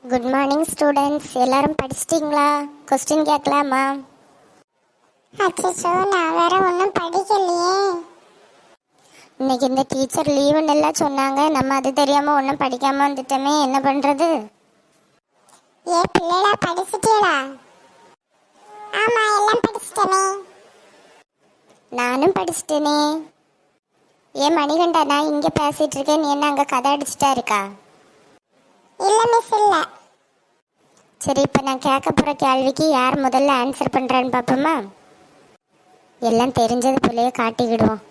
Good morning students. எல்லாரும் படிச்சிட்டிங்களா? Question கேட்கலாமா? அச்சோ, நான் வேற ஒன்றும் படிக்கலையே. இன்னைக்கு இந்த டீச்சர் லீவுன்னு எல்லாம் சொன்னாங்க. நம்ம அது தெரியாமல் ஒன்றும் படிக்காமல் வந்துட்டோமே, என்ன பண்ணுறது? ஏ பிள்ளைடா, படிச்சிட்டேடா? ஆமா, எல்லாம் படிச்சிட்டேனே. நானும் படிச்சிட்டேனே. ஏன் மணிகண்டா, நான் இங்கே பேசிகிட்டு இருக்கேன், நீ என்ன அங்கே கதை அடிச்சிட்டா இருக்கா? இல்லை மிஸ், இல்லை. சரி, இப்போ நான் கேட்க போகிற கேள்விக்கு யார் முதல்ல ஆன்சர் பண்ணுறான்னு பார்ப்போமா? எல்லாம் தெரிஞ்சது போலயே காட்டிக்கிடுவோம்.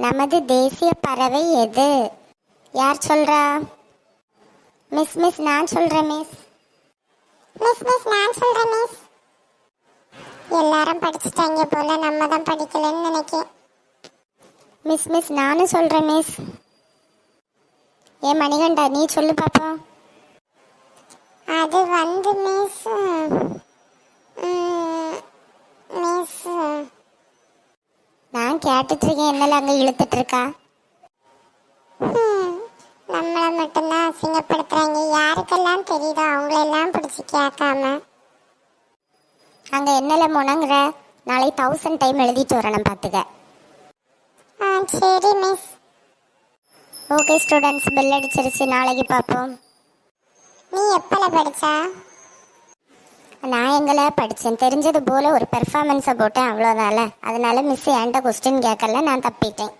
நமது தேசிய பறவை எது? யார் சொல்கிறா? மிஸ் நான் சொல்கிறேன் மிஸ். மிஸ் நான் சொல்கிறேன் மிஸ். எல்லாரும் படிச்சுட்டாங்க போல, நம்ம தான் படிக்கலன்னு நினைக்கிறேன். மிஸ் நானும் சொல்கிறேன் மிஸ். ஏன் மணிகண்டா, நீ சொல்லு பாப்போம். அது வந்து மிஸ் மிஸ் நான் கேட்டுட்ருக்கேன், என்னல அங்கே இழுத்துட்டு இருக்கா? நம்மளை மட்டும்தான் அசிங்கப்படுத்துறாங்க. யாருக்கெல்லாம் தெரியுதோ அவங்களெல்லாம் பிடிச்சி கேட்காம அங்கே என்னல முணங்குற? நாளை 1000 டைம் எழுதிட்டு வரணும் பார்த்துக்க. சரி மிஸ். ஓகே ஸ்டூடெண்ட்ஸ், பெல் அடிச்சிருச்சு, நாளைக்கு பார்ப்போம். நீ எப்பல படிச்சா? நான் எங்களை படித்தேன், தெரிஞ்சது போல் ஒரு பெர்ஃபார்மன்ஸை போட்டேன், அவ்வளோதான்ல. அதனால மிஸ் என்கிட்ட கொஸ்டின் கேட்கல, நான் தப்பிட்டேன்.